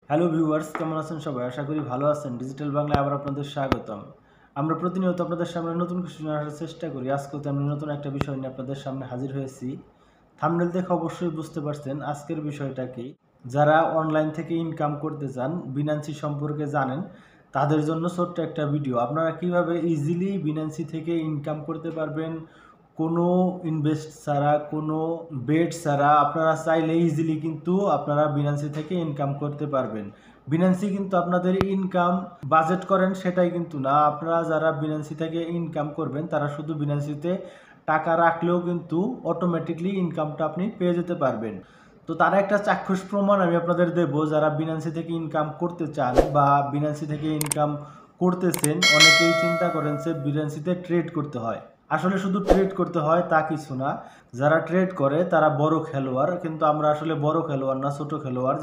Hello viewers, কেমন আছেন সবাই? আশা করি ভালো আছেন। ডিজিটাল বাংলায় আবার আপনাদের স্বাগতম। আমরা প্রতিনিয়ত আপনাদের সামনে নতুন কিছু নিয়ে আসার চেষ্টা করি। আজকেও তেমনি নতুন একটা বিষয় নিয়ে আপনাদের সামনে হাজির হয়েছি। থাম্বনেল দেখে অবশ্যই বুঝতে পারছেন আজকের বিষয়টা কি। যারা অনলাইন থেকে ইনকাম করতে চান, বিনান্সি সম্পর্কে জানেন, তাদের জন্য ছোট্ট একটা ভিডিও। আপনারা কিভাবে ইজিলি বিনান্সি থেকে ইনকাম করতে পারবেন, কোনো ইনভেস্ট ছাড়া, কোনো বেট ছাড়া আপনারা চাইলে ইজিলি কিন্তু আপনারা বিনান্সি থেকে ইনকাম করতে পারবেন। বিনান্সি কিন্তু আপনাদের ইনকাম বাজেট করেন সেটাই কিন্তু না। আপনারা যারা বিনান্সি থেকে ইনকাম করবেন তারা শুধু বিনান্সিতে টাকা রাখলেও কিন্তু অটোমেটিকলি ইনকামটা আপনি পেয়ে যেতে পারবেন। তো তার একটা চাক্ষুষ প্রমাণ আমি আপনাদের দেব। যারা বিনান্সি থেকে ইনকাম করতে চান বা বিনান্সি থেকে ইনকাম করতেছেন, অনেকেই চিন্তা করেন যে বিনান্সিতে ট্রেড করতে হয়। আসলে শুধু ট্রেড করতে হয় তা কিছু না। যারা ট্রেড করে তারা বড় খেলোয়াড়, কিন্তু আমরা আসলে বড় খেলোয়াড় না, ছোট খেলোয়াড়।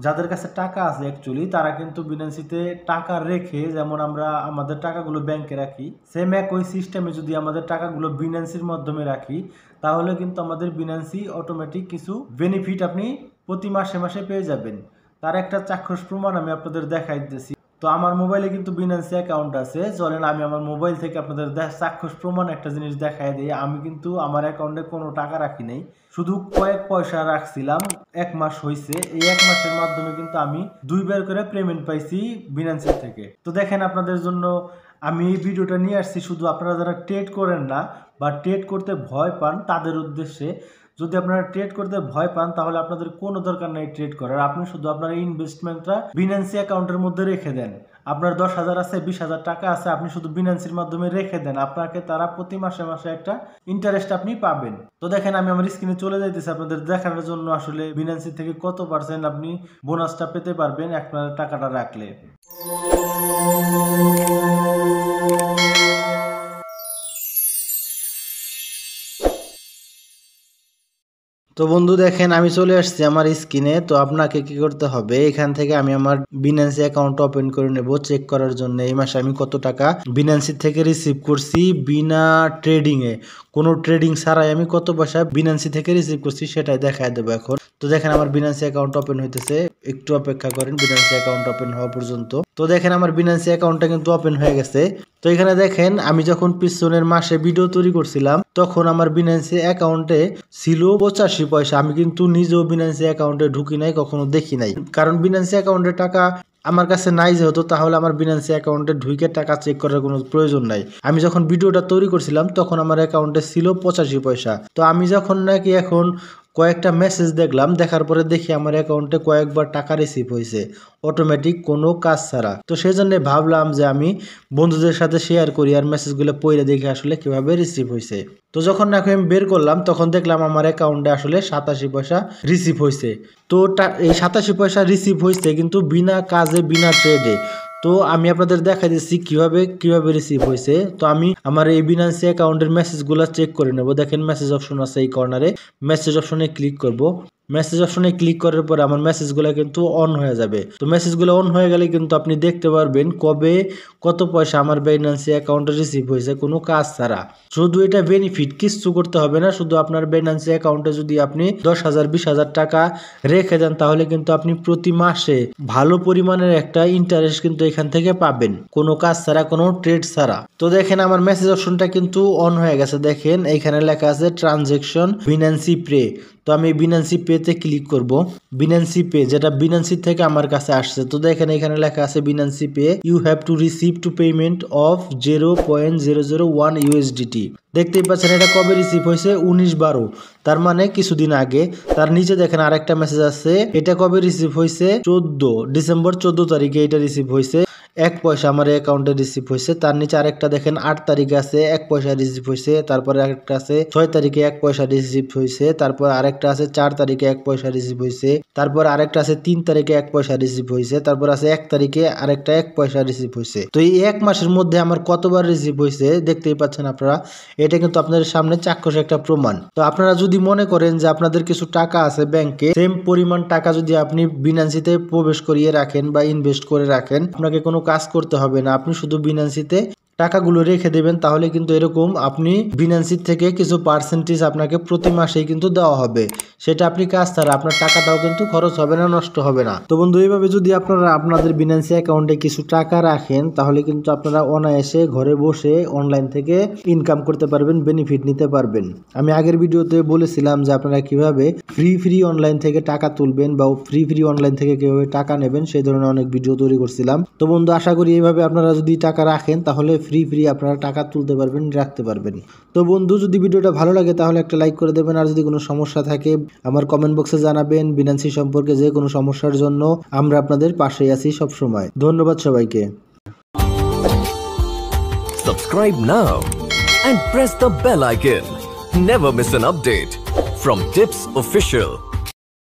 যাদের কাছে টাকা আছে অ্যাকচুয়ালি তারা কিন্তু বিনান্সিতে টাকা রেখে, যেমন আমরা আমাদের টাকাগুলো ব্যাংকে রাখি, সেম একই সিস্টেমে যদি আমাদের টাকাগুলো বিনান্সির মাধ্যমে রাখি, তাহলে কিন্তু আমাদের বিনান্সি অটোমেটিক কিছু বেনিফিট আপনি প্রতি মাসে মাসে পেয়ে যাবেন। তার একটা চাক্ষুষ প্রমাণ আমি আপনাদের দেখাই দিতেছি। তো আমার মোবাইলে কিন্তু বিনান্সি অ্যাকাউন্ট আছে। চলেন আমি আমার মোবাইল থেকে আপনাদের চাক্ষুষ প্রমাণ একটা জিনিস দেখাই দিই। আমি কিন্তু আমার অ্যাকাউন্টে কোনো টাকা রাখি নাই, শুধু কয়েক পয়সা রাখছিলাম। 1 মাস হয়েছে, এই 1 মাসের মাধ্যমে কিন্তু আমি 2বার করে পেমেন্ট পাইছি বিনান্সি থেকে। তো দেখেন, আপনাদের জন্য আমি এই ভিডিওটা নিয়ে আসছি শুধু আপনারা যারা ট্রেড করেন না বা ট্রেড করতে ভয় পান তাদের উদ্দেশ্যে। যদি আপনারা ট্রেড করতে ভয় পান তাহলে আপনাদের কোনো দরকার নেই ট্রেড করার। আপনি শুধু আপনার ইনভেস্টমেন্টটা বিনান্সি অ্যাকাউন্টের মধ্যে রেখে দেন। আপনার 10,000 আছে, 20,000 টাকা আছে, আপনি শুধু বিনান্সির মাধ্যমে রেখে দেন। আপনাকে তারা প্রতি মাসে মাসে একটা ইন্টারেস্ট আপনি পাবেন। তো দেখেন, আমি আমার স্ক্রিনে চলে যাইতেছি আপনাদের দেখানোর জন্য আসলে বিনান্সি থেকে কত পার্সেন্ট আপনি বোনাসটা পেতে পারবেন আপনার টাকাটা রাখলে। তো বন্ধু দেখেন, আমি চলে আসছি আমার স্ক্রিনে। তো আপনাকে কি করতে হবে, এখান থেকে আমি আমার বিনান্সি অ্যাকাউন্ট ওপেন করে নেব চেক করার জন্য এই মাসে আমি কত টাকা বিনান্সি থেকে রিসিভ করছি বিনা ট্রেডিং এ, কোনো ট্রেডিং ছাড়াই আমি কত পয়সা বিনান্সি থেকে রিসিভ করছি সেটাই দেখায় দেবো এখন। তো দেখেন, আমার বিনান্সি অ্যাকাউন্ট ওপেন হইতেছে, একটু অপেক্ষা করেন বিনান্সি অ্যাকাউন্ট ওপেন হওয়া পর্যন্ত। তো দেখেন, আমার বিনান্সি অ্যাকাউন্টটা কিন্তু ওপেন হয়ে গেছে। তো এখানে দেখেন, আমি যখন পিছনের মাসে ভিডিও তৈরি করছিলাম তখন আমার বিনান্সি অ্যাকাউন্টে ছিল 85 পয়সা। আমি কিন্তু নিজেও বিনান্সি অ্যাকাউন্টে ঢুকি নাই, কখনো দেখি নাই, কারণ বিনান্সি অ্যাকাউন্টে টাকা আমার কাছে নাই যেহেতু, তাহলে আমার বিনান্সি অ্যাকাউন্টে ঢুকে টাকা চেক করার কোনো প্রয়োজন নাই। আমি যখন ভিডিওটা তৈরি করছিলাম তখন আমার অ্যাকাউন্টে ছিল 85 পয়সা। তো আমি যখন নাকি এখন কয়েকটা মেসেজ দেখলাম, দেখার পরে দেখি আমার অ্যাকাউন্টে কয়েকবার টাকা রিসিভ হয়েছে অটোমেটিক, কোনো কাজ ছাড়া। তো সেই জন্য ভাবলাম যে আমি বন্ধুদের সাথে শেয়ার করি আর মেসেজগুলো পড়ে দেখি আসলে কিভাবে রিসিভ হয়েছে। তো যখন নাকি আমি বের করলাম তখন দেখলাম আমার অ্যাকাউন্টে আসলে 87 পয়সা রিসিভ হয়েছে। তো এই 87 পয়সা রিসিভ হয়েছে কিন্তু বিনা কাজে, বিনা ট্রেডে। তো আমি আপনাদের দেখা দিচ্ছি কিভাবে রিসিভ হয়েছে। তো আমি আমার এই বিনান্সি অ্যাকাউন্টের মেসেজগুলো চেক করে নেব। দেখেন, মেসেজ অপশন আছে এই কর্নারে, মেসেজ অপশনে ক্লিক করব। মেসেজ অপশনে ক্লিক করার পরে আমার মেসেজগুলো কিন্তু অন হয়ে যাবে। তো মেসেজগুলো অন হয়ে গেলে কিন্তু আপনি দেখতে পারবেন কবে কত পয়সা আমার বাইন্যান্সি অ্যাকাউন্টে রিসিভ হয়েছে কোনো কাজ ছাড়া। শুধু এটা বেনিফিট, কিচ্ছু করতে হবে না। শুধু আপনার বাইন্যান্সি অ্যাকাউন্টে যদি আপনি 10,000 20,000 টাকা রেখে দেন তাহলে কিন্তু আপনি প্রতি মাসে ভালো পরিমাণের একটা ইন্টারেস্ট কিন্তু এখান থেকে পাবেন, কোনো কাজ ছাড়া, কোনো ট্রেড ছাড়া। তো দেখেন, আমার মেসেজ অপশনটা কিন্তু অন হয়ে গেছে। দেখেন এইখানে লেখা আছে ট্রানজেকশন বিনান্সি পে। তো আমি বিনান্সি পেতে ক্লিক করব। বিনান্সি পে যেটা বিনান্সি থেকে আমার কাছে আসছে। তো দেখেন এখানে লেখা আছে Binance pay you have to receive to payment of 0.001 USDT। দেখতেই পাচ্ছেন এটা কবে রিসিভ হয়েছে, 19/12, তার মানে কিছুদিন আগে। তার নিচে দেখেন আরেকটা মেসেজ আছে, এটা কবে রিসিভ হয়েছে, ডিসেম্বর 14 তারিখে এটা রিসিভ হয়েছে, 1 পয়সা আমার অ্যাকাউন্টে রিসিভ হয়েছে। তার নিচে আরেকটা দেখেন 8 তারিখে আছে, 1 পয়সা রিসিভ হয়েছে। তারপরে আরেকটা আছে 6 তারিখে 1 পয়সা রিসিভ হয়েছে। তারপর আরেকটা আছে 4 তারিখে 1 পয়সা রিসিভ হয়েছে। তারপর আরেকটা আছে 3 তারিখে 1 পয়সা রিসিভ হয়েছে। তারপর আছে 1 তারিখে আরেকটা 1 পয়সা রিসিভ হয়েছে। তো এই 1 মাসের মধ্যে আমার কতবার রিসিভ হয়েছে দেখতেই পাচ্ছেন আপনারা। এটা কিন্তু আপনাদের সামনে চাক্ষুষ একটা প্রমাণ। তো আপনারা যদি মনে করেন যে আপনাদের কিছু টাকা আছে ব্যাংকে, সেম পরিমাণ টাকা যদি আপনি বিনান্সিতে প্রবেশ করিয়ে রাখেন বা ইনভেস্ট করে রাখেন, আপনাকে কোনো কাজ করতে হবে না। আপনি শুধু বিনান্সিতে টাকাগুলো রেখে দেবেন, তাহলে কিন্তু এরকম আপনি বিনান্সি থেকে কিছু পার্সেন্টেজ আপনাকে প্রতি মাসেই কিন্তু দেওয়া হবে। সেটা আপনি কাজ ছাড়া আপনার টাকাটাও কিন্তু খরচ হবে না, নষ্ট হবে না। তো বন্ধু, এইভাবে যদি আপনারা আপনাদের বিনান্সি অ্যাকাউন্টে কিছু টাকা রাখেন, তাহলে কিন্তু আপনারা অনায়াসে ঘরে বসে অনলাইন থেকে ইনকাম করতে পারবেন, বেনিফিট নিতে পারবেন। আমি আগের ভিডিওতে বলেছিলাম যে আপনারা কিভাবে ফ্রি অনলাইন থেকে টাকা তুলবেন বা ফ্রি অনলাইন থেকে কিভাবে টাকা নেবেন, সেই ধরনের অনেক ভিডিও তৈরি করছিলাম। তো বন্ধু, আশা করি এইভাবে আপনারা যদি টাকা রাখেন তাহলে ফ্রি আপনারা টাকা তুলতে পারবেন, রাখতে পারবেন। তো বন্ধু, যদি ভিডিওটা ভালো লাগে তাহলে একটা লাইক করে দেবেন, আর যদি কোনো সমস্যা থাকে আমার কমেন্ট বক্সে জানাবেন। বিনান্সি সম্পর্কে যে কোনো সমস্যার জন্য আমরা আপনাদের পাশেই আছি সব সময়। ধন্যবাদ সবাইকে। Subscribe now and press the bell icon. Never miss an update from Tips Official.